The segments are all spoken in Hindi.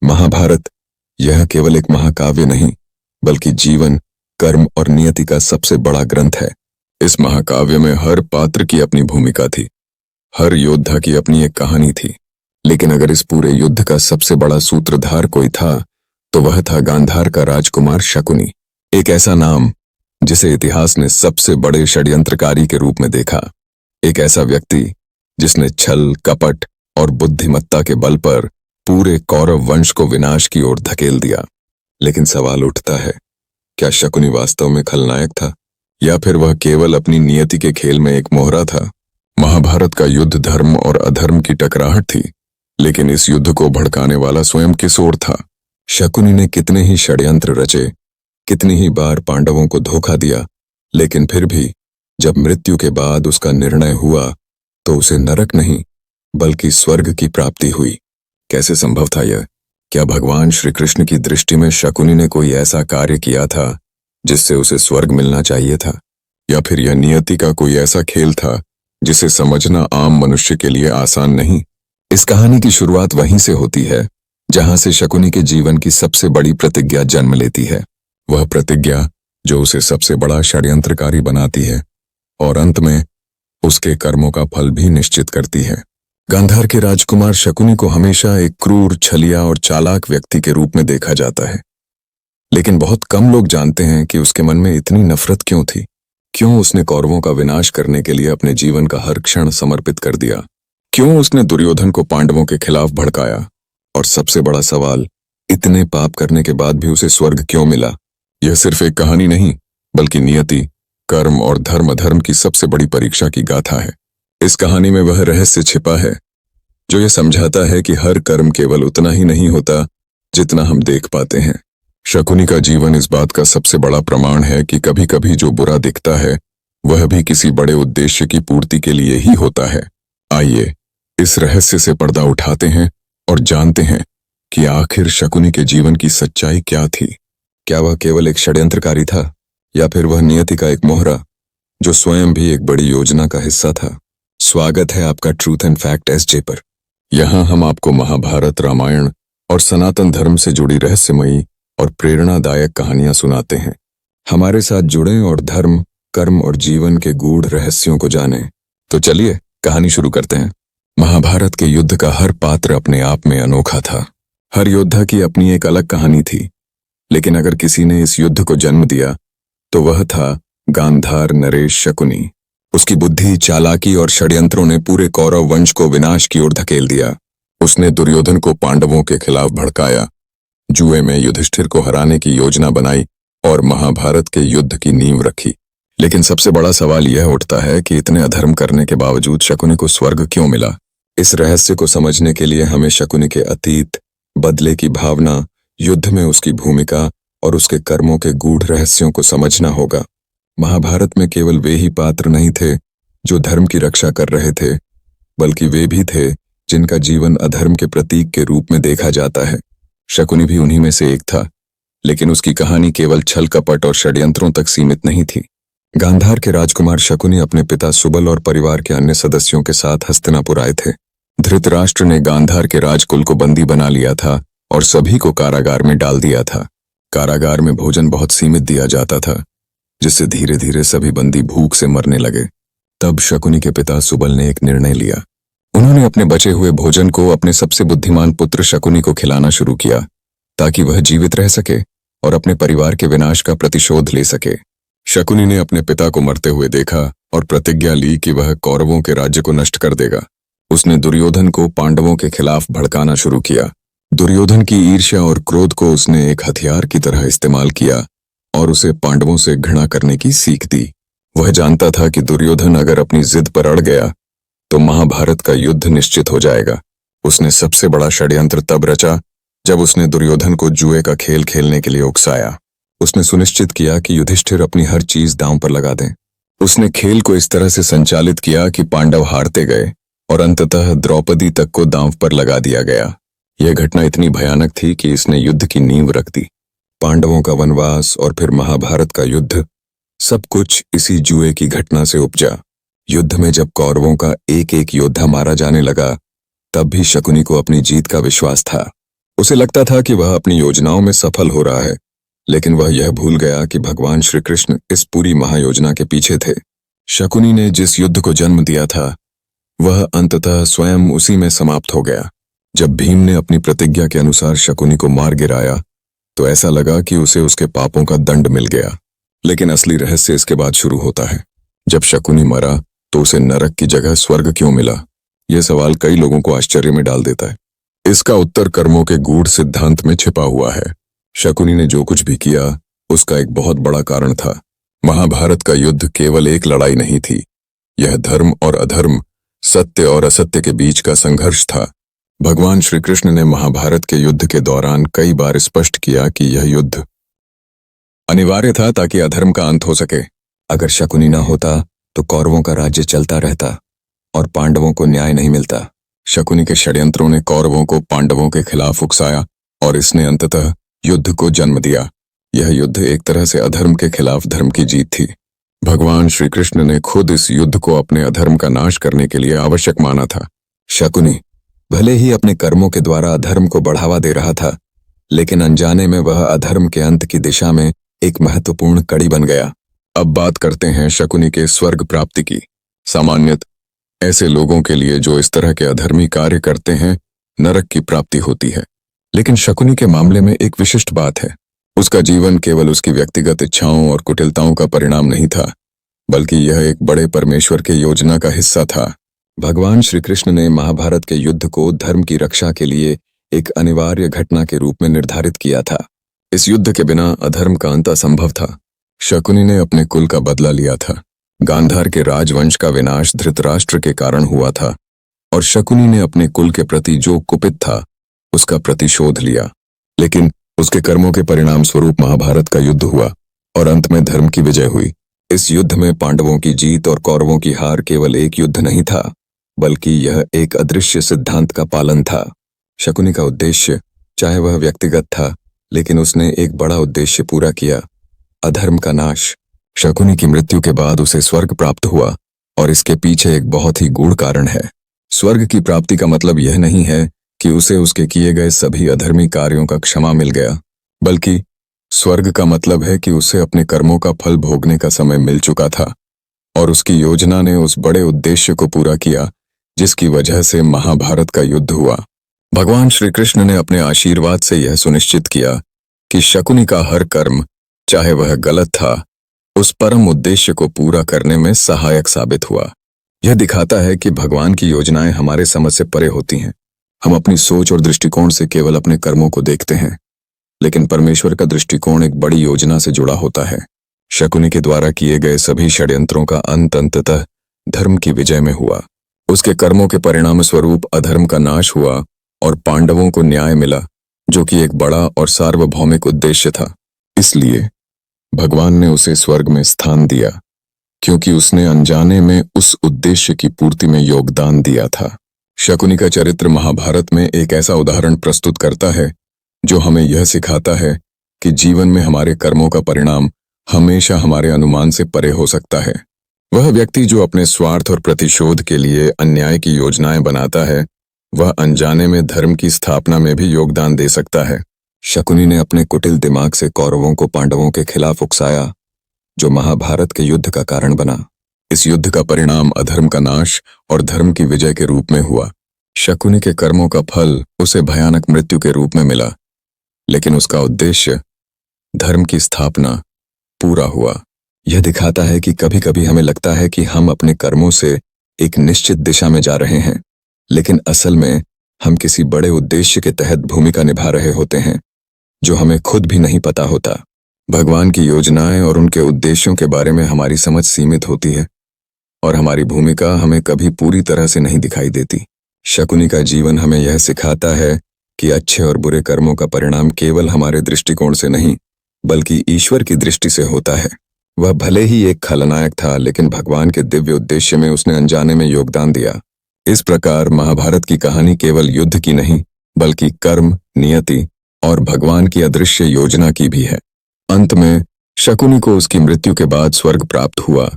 महाभारत यह केवल एक महाकाव्य नहीं, बल्कि जीवन, कर्म और नियति का सबसे बड़ा ग्रंथ है। इस महाकाव्य में हर पात्र की अपनी भूमिका थी, हर योद्धा की अपनी एक कहानी थी। लेकिन अगर इस पूरे युद्ध का सबसे बड़ा सूत्रधार कोई था, तो वह था गांधार का राजकुमार शकुनी। एक ऐसा नाम जिसे इतिहास ने सबसे बड़े षड्यंत्रकारी के रूप में देखा। एक ऐसा व्यक्ति जिसने छल, कपट और बुद्धिमत्ता के बल पर पूरे कौरव वंश को विनाश की ओर धकेल दिया। लेकिन सवाल उठता है, क्या शकुनी वास्तव में खलनायक था, या फिर वह केवल अपनी नियति के खेल में एक मोहरा था? महाभारत का युद्ध धर्म और अधर्म की टकराहट थी, लेकिन इस युद्ध को भड़काने वाला स्वयं किस ओर था? शकुनी ने कितने ही षड्यंत्र रचे, कितनी ही बार पांडवों को धोखा दिया, लेकिन फिर भी जब मृत्यु के बाद उसका निर्णय हुआ तो उसे नरक नहीं बल्कि स्वर्ग की प्राप्ति हुई। कैसे संभव था यह? क्या भगवान श्री कृष्ण की दृष्टि में शकुनी ने कोई ऐसा कार्य किया था जिससे उसे स्वर्ग मिलना चाहिए था, या फिर यह नियति का कोई ऐसा खेल था जिसे समझना आम मनुष्य के लिए आसान नहीं? इस कहानी की शुरुआत वहीं से होती है जहां से शकुनी के जीवन की सबसे बड़ी प्रतिज्ञा जन्म लेती है। वह प्रतिज्ञा जो उसे सबसे बड़ा षड्यंत्रकारी बनाती है और अंत में उसके कर्मों का फल भी निश्चित करती है। गांधार के राजकुमार शकुनी को हमेशा एक क्रूर, छलिया और चालाक व्यक्ति के रूप में देखा जाता है, लेकिन बहुत कम लोग जानते हैं कि उसके मन में इतनी नफरत क्यों थी। क्यों उसने कौरवों का विनाश करने के लिए अपने जीवन का हर क्षण समर्पित कर दिया? क्यों उसने दुर्योधन को पांडवों के खिलाफ भड़काया? और सबसे बड़ा सवाल, इतने पाप करने के बाद भी उसे स्वर्ग क्यों मिला? यह सिर्फ एक कहानी नहीं, बल्कि नियति, कर्म और धर्म अधर्म की सबसे बड़ी परीक्षा की गाथा है। इस कहानी में वह रहस्य छिपा है जो यह समझाता है कि हर कर्म केवल उतना ही नहीं होता जितना हम देख पाते हैं। शकुनी का जीवन इस बात का सबसे बड़ा प्रमाण है कि कभी कभी जो बुरा दिखता है वह भी किसी बड़े उद्देश्य की पूर्ति के लिए ही होता है। आइए इस रहस्य से पर्दा उठाते हैं और जानते हैं कि आखिर शकुनी के जीवन की सच्चाई क्या थी। क्या वह केवल एक षड्यंत्रकारी था, या फिर वह नियति का एक मोहरा जो स्वयं भी एक बड़ी योजना का हिस्सा था? स्वागत है आपका ट्रूथ एंड फैक्ट एसजे पर। यहाँ हम आपको महाभारत, रामायण और सनातन धर्म से जुड़ी रहस्यमयी और प्रेरणादायक कहानियां सुनाते हैं। हमारे साथ जुड़ें और धर्म, कर्म और जीवन के गूढ़ रहस्यों को जानें। तो चलिए कहानी शुरू करते हैं। महाभारत के युद्ध का हर पात्र अपने आप में अनोखा था। हर योद्धा की अपनी एक अलग कहानी थी, लेकिन अगर किसी ने इस युद्ध को जन्म दिया तो वह था गांधार नरेश शकुनी। उसकी बुद्धि, चालाकी और षड्यंत्रों ने पूरे कौरव वंश को विनाश की ओर धकेल दिया। उसने दुर्योधन को पांडवों के खिलाफ भड़काया, जुए में युधिष्ठिर को हराने की योजना बनाई और महाभारत के युद्ध की नींव रखी। लेकिन सबसे बड़ा सवाल यह उठता है कि इतने अधर्म करने के बावजूद शकुनी को स्वर्ग क्यों मिला? इस रहस्य को समझने के लिए हमें शकुनी के अतीत, बदले की भावना, युद्ध में उसकी भूमिका और उसके कर्मों के गूढ़ रहस्यों को समझना होगा। महाभारत में केवल वे ही पात्र नहीं थे जो धर्म की रक्षा कर रहे थे, बल्कि वे भी थे जिनका जीवन अधर्म के प्रतीक के रूप में देखा जाता है। शकुनी भी उन्हीं में से एक था, लेकिन उसकी कहानी केवल छल, कपट और षड्यंत्रों तक सीमित नहीं थी। गांधार के राजकुमार शकुनी अपने पिता सुबल और परिवार के अन्य सदस्यों के साथ हस्तिनापुर आए थे। धृतराष्ट्र ने गांधार के राजकुल को बंदी बना लिया था और सभी को कारागार में डाल दिया था। कारागार में भोजन बहुत सीमित दिया जाता था, जिससे धीरे धीरे सभी बंदी भूख से मरने लगे। तब शकुनी के पिता सुबल ने एक निर्णय लिया। उन्होंने अपने बचे हुए भोजन को अपने सबसे बुद्धिमान पुत्र शकुनी को खिलाना शुरू किया, ताकि वह जीवित रह सके और अपने परिवार के विनाश का प्रतिशोध ले सके। शकुनी ने अपने पिता को मरते हुए देखा और प्रतिज्ञा ली कि वह कौरवों के राज्य को नष्ट कर देगा। उसने दुर्योधन को पांडवों के खिलाफ भड़काना शुरू किया। दुर्योधन की ईर्ष्या और क्रोध को उसने एक हथियार की तरह इस्तेमाल किया और उसे पांडवों से घृणा करने की सीख दी। वह जानता था कि दुर्योधन अगर अपनी जिद पर अड़ गया तो महाभारत का युद्ध निश्चित हो जाएगा। उसने सबसे बड़ा षड्यंत्र तब रचा जब उसने दुर्योधन को जुए का खेल खेलने के लिए उकसाया। उसने सुनिश्चित किया कि युधिष्ठिर अपनी हर चीज दांव पर लगा दें। उसने खेल को इस तरह से संचालित किया कि पांडव हारते गए और अंततः द्रौपदी तक को दांव पर लगा दिया गया। यह घटना इतनी भयानक थी कि इसने युद्ध की नींव रख दी। पांडवों का वनवास और फिर महाभारत का युद्ध, सब कुछ इसी जुए की घटना से उपजा। युद्ध में जब कौरवों का एक एक योद्धा मारा जाने लगा, तब भी शकुनी को अपनी जीत का विश्वास था। उसे लगता था कि वह अपनी योजनाओं में सफल हो रहा है, लेकिन वह यह भूल गया कि भगवान श्री कृष्ण इस पूरी महायोजना के पीछे थे। शकुनी ने जिस युद्ध को जन्म दिया था, वह अंततः स्वयं उसी में समाप्त हो गया। जब भीम ने अपनी प्रतिज्ञा के अनुसार शकुनी को मार गिराया, तो ऐसा लगा कि उसे उसके पापों का दंड मिल गया। लेकिन असली रहस्य इसके बाद शुरू होता है। जब शकुनी मरा, तो उसे नरक की जगह स्वर्ग क्यों मिला? यह सवाल कई लोगों को आश्चर्य में डाल देता है। इसका उत्तर कर्मों के गूढ़ सिद्धांत में छिपा हुआ है। शकुनी ने जो कुछ भी किया, उसका एक बहुत बड़ा कारण था। महाभारत का युद्ध केवल एक लड़ाई नहीं थी, यह धर्म और अधर्म, सत्य और असत्य के बीच का संघर्ष था। भगवान श्री कृष्ण ने महाभारत के युद्ध के दौरान कई बार स्पष्ट किया कि यह युद्ध अनिवार्य था ताकि अधर्म का अंत हो सके। अगर शकुनी न होता तो कौरवों का राज्य चलता रहता और पांडवों को न्याय नहीं मिलता। शकुनी के षड्यंत्रों ने कौरवों को पांडवों के खिलाफ उकसाया और इसने अंततः युद्ध को जन्म दिया। यह युद्ध एक तरह से अधर्म के खिलाफ धर्म की जीत थी। भगवान श्री कृष्ण ने खुद इस युद्ध को अपने अधर्म का नाश करने के लिए आवश्यक माना था। शकुनी भले ही अपने कर्मों के द्वारा अधर्म को बढ़ावा दे रहा था, लेकिन अनजाने में वह अधर्म के अंत की दिशा में एक महत्वपूर्ण कड़ी बन गया। अब बात करते हैं शकुनी के स्वर्ग प्राप्ति की। सामान्यतः ऐसे लोगों के लिए जो इस तरह के अधर्मी कार्य करते हैं, नरक की प्राप्ति होती है। लेकिन शकुनी के मामले में एक विशिष्ट बात है। उसका जीवन केवल उसकी व्यक्तिगत इच्छाओं और कुटिलताओं का परिणाम नहीं था, बल्कि यह एक बड़े परमेश्वर के योजना का हिस्सा था। भगवान श्री कृष्ण ने महाभारत के युद्ध को धर्म की रक्षा के लिए एक अनिवार्य घटना के रूप में निर्धारित किया था। इस युद्ध के बिना अधर्म का अंत असंभव था। शकुनी ने अपने कुल का बदला लिया था। गांधार के राजवंश का विनाश धृतराष्ट्र के कारण हुआ था और शकुनी ने अपने कुल के प्रति जो कुपित था, उसका प्रतिशोध लिया। लेकिन उसके कर्मों के परिणाम स्वरूप महाभारत का युद्ध हुआ और अंत में धर्म की विजय हुई। इस युद्ध में पांडवों की जीत और कौरवों की हार केवल एक युद्ध नहीं था, बल्कि यह एक अदृश्य सिद्धांत का पालन था। शकुनी का उद्देश्य, चाहे वह व्यक्तिगत था, लेकिन उसने एक बड़ा उद्देश्य पूरा किया, अधर्म का नाश। शकुनी की मृत्यु के बाद उसे स्वर्ग प्राप्त हुआ और इसके पीछे एक बहुत ही गूढ़ कारण है। स्वर्ग की प्राप्ति का मतलब यह नहीं है कि उसे उसके किए गए सभी अधर्मी कार्यों का क्षमा मिल गया, बल्कि स्वर्ग का मतलब है कि उसे अपने कर्मों का फल भोगने का समय मिल चुका था और उसकी योजना ने उस बड़े उद्देश्य को पूरा किया जिसकी वजह से महाभारत का युद्ध हुआ। भगवान श्री कृष्ण ने अपने आशीर्वाद से यह सुनिश्चित किया कि शकुनी का हर कर्म, चाहे वह गलत था, उस परम उद्देश्य को पूरा करने में सहायक साबित हुआ। यह दिखाता है कि भगवान की योजनाएं हमारे समझ से परे होती हैं। हम अपनी सोच और दृष्टिकोण से केवल अपने कर्मों को देखते हैं, लेकिन परमेश्वर का दृष्टिकोण एक बड़ी योजना से जुड़ा होता है। शकुनी के द्वारा किए गए सभी षड्यंत्रों का अंत अंततः धर्म की विजय में हुआ। उसके कर्मों के परिणाम स्वरूप अधर्म का नाश हुआ और पांडवों को न्याय मिला, जो कि एक बड़ा और सार्वभौमिक उद्देश्य था। इसलिए भगवान ने उसे स्वर्ग में स्थान दिया, क्योंकि उसने अनजाने में उस उद्देश्य की पूर्ति में योगदान दिया था। शकुनी का चरित्र महाभारत में एक ऐसा उदाहरण प्रस्तुत करता है जो हमें यह सिखाता है कि जीवन में हमारे कर्मों का परिणाम हमेशा हमारे अनुमान से परे हो सकता है। वह व्यक्ति जो अपने स्वार्थ और प्रतिशोध के लिए अन्याय की योजनाएं बनाता है, वह अनजाने में धर्म की स्थापना में भी योगदान दे सकता है। शकुनी ने अपने कुटिल दिमाग से कौरवों को पांडवों के खिलाफ उकसाया, जो महाभारत के युद्ध का कारण बना। इस युद्ध का परिणाम अधर्म का नाश और धर्म की विजय के रूप में हुआ। शकुनी के कर्मों का फल उसे भयानक मृत्यु के रूप में मिला, लेकिन उसका उद्देश्य, धर्म की स्थापना, पूरा हुआ। यह दिखाता है कि कभी कभी हमें लगता है कि हम अपने कर्मों से एक निश्चित दिशा में जा रहे हैं, लेकिन असल में हम किसी बड़े उद्देश्य के तहत भूमिका निभा रहे होते हैं, जो हमें खुद भी नहीं पता होता। भगवान की योजनाएं और उनके उद्देश्यों के बारे में हमारी समझ सीमित होती है और हमारी भूमिका हमें कभी पूरी तरह से नहीं दिखाई देती। शकुनी का जीवन हमें यह सिखाता है कि अच्छे और बुरे कर्मों का परिणाम केवल हमारे दृष्टिकोण से नहीं, बल्कि ईश्वर की दृष्टि से होता है। वह भले ही एक खलनायक था, लेकिन भगवान के दिव्य उद्देश्य में उसने अनजाने में योगदान दिया। इस प्रकार महाभारत की कहानी केवल युद्ध की नहीं, बल्कि कर्म, नियति और भगवान की अदृश्य योजना की भी है। अंत में शकुनी को उसकी मृत्यु के बाद स्वर्ग प्राप्त हुआ,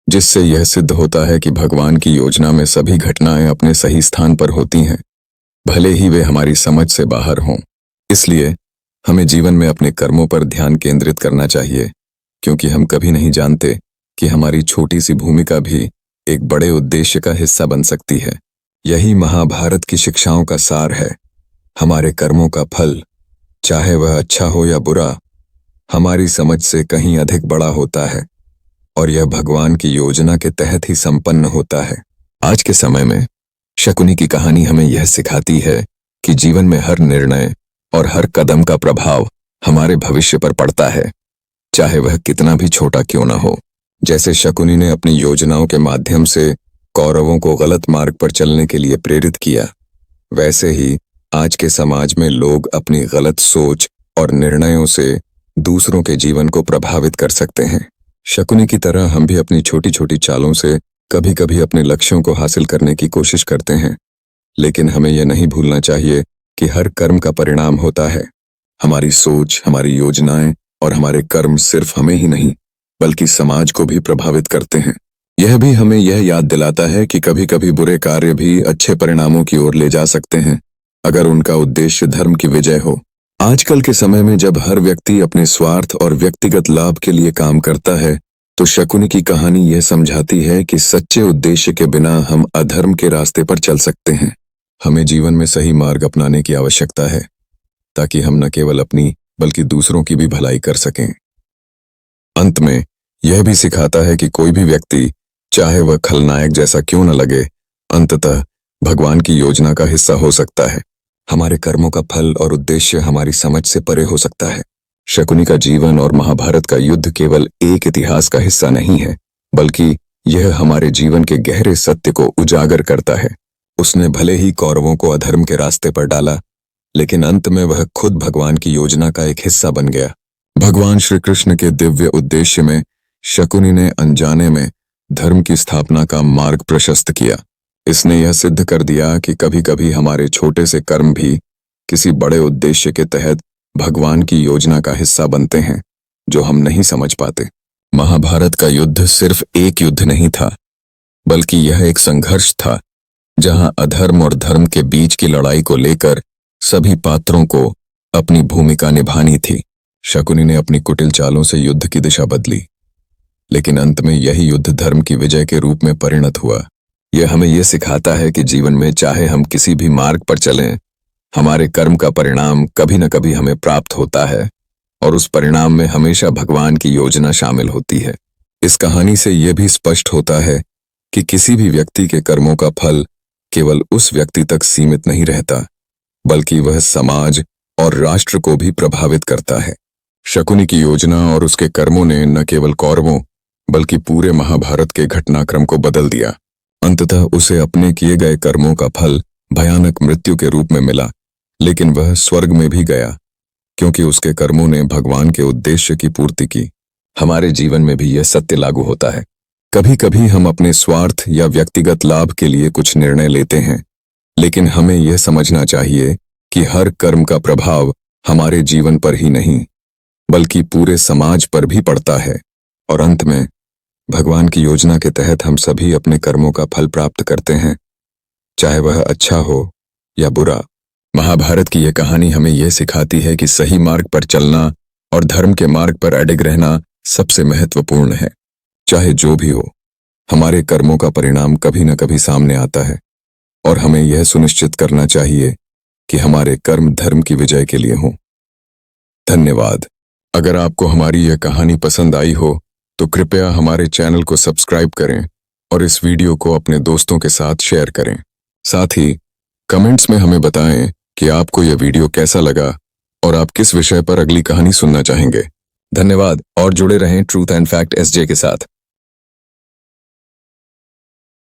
जिससे यह सिद्ध होता है कि भगवान की योजना में सभी घटनाएं अपने सही स्थान पर होती हैं, भले ही वे हमारी समझ से बाहर हों। इसलिए हमें जीवन में अपने कर्मों पर ध्यान केंद्रित करना चाहिए, क्योंकि हम कभी नहीं जानते कि हमारी छोटी सी भूमिका भी एक बड़े उद्देश्य का हिस्सा बन सकती है। यही महाभारत की शिक्षाओं का सार है। हमारे कर्मों का फल, चाहे वह अच्छा हो या बुरा, हमारी समझ से कहीं अधिक बड़ा होता है और यह भगवान की योजना के तहत ही संपन्न होता है। आज के समय में शकुनी की कहानी हमें यह सिखाती है कि जीवन में हर निर्णय और हर कदम का प्रभाव हमारे भविष्य पर पड़ता है, चाहे वह कितना भी छोटा क्यों न हो। जैसे शकुनी ने अपनी योजनाओं के माध्यम से कौरवों को गलत मार्ग पर चलने के लिए प्रेरित किया, वैसे ही आज के समाज में लोग अपनी गलत सोच और निर्णयों से दूसरों के जीवन को प्रभावित कर सकते हैं। शकुनी की तरह हम भी अपनी छोटी छोटी चालों से कभी कभी अपने लक्ष्यों को हासिल करने की कोशिश करते हैं, लेकिन हमें यह नहीं भूलना चाहिए कि हर कर्म का परिणाम होता है। हमारी सोच, हमारी योजनाएं और हमारे कर्म सिर्फ हमें ही नहीं बल्कि समाज को भी प्रभावित करते हैं। यह भी हमें यह याद दिलाता है कि कभी कभी बुरे कार्य भी अच्छे परिणामों की ओर ले जा सकते हैं, अगर उनका उद्देश्य धर्म की विजय हो। आजकल के समय में जब हर व्यक्ति अपने स्वार्थ और व्यक्तिगत लाभ के लिए काम करता है, तो शकुनी की कहानी यह समझाती है कि सच्चे उद्देश्य के बिना हम अधर्म के रास्ते पर चल सकते हैं। हमें जीवन में सही मार्ग अपनाने की आवश्यकता है, ताकि हम न केवल अपनी बल्कि दूसरों की भी भलाई कर सकें। अंत में यह भी सिखाता है कि कोई भी व्यक्ति, चाहे वह खलनायक जैसा क्यों न लगे, अंततः भगवान की योजना का हिस्सा हो सकता है। हमारे कर्मों का फल और उद्देश्य हमारी समझ से परे हो सकता है। शकुनी का जीवन और महाभारत का युद्ध केवल एक इतिहास का हिस्सा नहीं है, बल्कि यह हमारे जीवन के गहरे सत्य को उजागर करता है। उसने भले ही कौरवों को अधर्म के रास्ते पर डाला, लेकिन अंत में वह खुद भगवान की योजना का एक हिस्सा बन गया। भगवान श्री कृष्ण के दिव्य उद्देश्य में शकुनी ने अनजाने में धर्म की स्थापना का मार्ग प्रशस्त किया। इसने यह सिद्ध कर दिया कि कभी कभी हमारे छोटे से कर्म भी किसी बड़े उद्देश्य के तहत भगवान की योजना का हिस्सा बनते हैं, जो हम नहीं समझ पाते। महाभारत का युद्ध सिर्फ एक युद्ध नहीं था, बल्कि यह एक संघर्ष था, जहां अधर्म और धर्म के बीच की लड़ाई को लेकर सभी पात्रों को अपनी भूमिका निभानी थी। शकुनी ने अपनी कुटिल चालों से युद्ध की दिशा बदली, लेकिन अंत में यही युद्ध धर्म की विजय के रूप में परिणत हुआ। यह हमें यह सिखाता है कि जीवन में चाहे हम किसी भी मार्ग पर चलें, हमारे कर्म का परिणाम कभी न कभी हमें प्राप्त होता है और उस परिणाम में हमेशा भगवान की योजना शामिल होती है। इस कहानी से यह भी स्पष्ट होता है कि किसी भी व्यक्ति के कर्मों का फल केवल उस व्यक्ति तक सीमित नहीं रहता, बल्कि वह समाज और राष्ट्र को भी प्रभावित करता है। शकुनी की योजना और उसके कर्मों ने न केवल कौरवों बल्कि पूरे महाभारत के घटनाक्रम को बदल दिया। अंततः उसे अपने किए गए कर्मों का फल भयानक मृत्यु के रूप में मिला, लेकिन वह स्वर्ग में भी गया, क्योंकि उसके कर्मों ने भगवान के उद्देश्य की पूर्ति की। हमारे जीवन में भी यह सत्य लागू होता है। कभी कभी हम अपने स्वार्थ या व्यक्तिगत लाभ के लिए कुछ निर्णय लेते हैं, लेकिन हमें यह समझना चाहिए कि हर कर्म का प्रभाव हमारे जीवन पर ही नहीं बल्कि पूरे समाज पर भी पड़ता है, और अंत में भगवान की योजना के तहत हम सभी अपने कर्मों का फल प्राप्त करते हैं, चाहे वह अच्छा हो या बुरा। महाभारत की यह कहानी हमें यह सिखाती है कि सही मार्ग पर चलना और धर्म के मार्ग पर अडिग रहना सबसे महत्वपूर्ण है। चाहे जो भी हो, हमारे कर्मों का परिणाम कभी न कभी सामने आता है, और हमें यह सुनिश्चित करना चाहिए कि हमारे कर्म धर्म की विजय के लिए हों। धन्यवाद। अगर आपको हमारी यह कहानी पसंद आई हो तो कृपया हमारे चैनल को सब्सक्राइब करें और इस वीडियो को अपने दोस्तों के साथ शेयर करें। साथ ही कमेंट्स में हमें बताएं कि आपको यह वीडियो कैसा लगा और आप किस विषय पर अगली कहानी सुनना चाहेंगे। धन्यवाद और जुड़े रहें ट्रूथ एंड फैक्ट एसजे के साथ।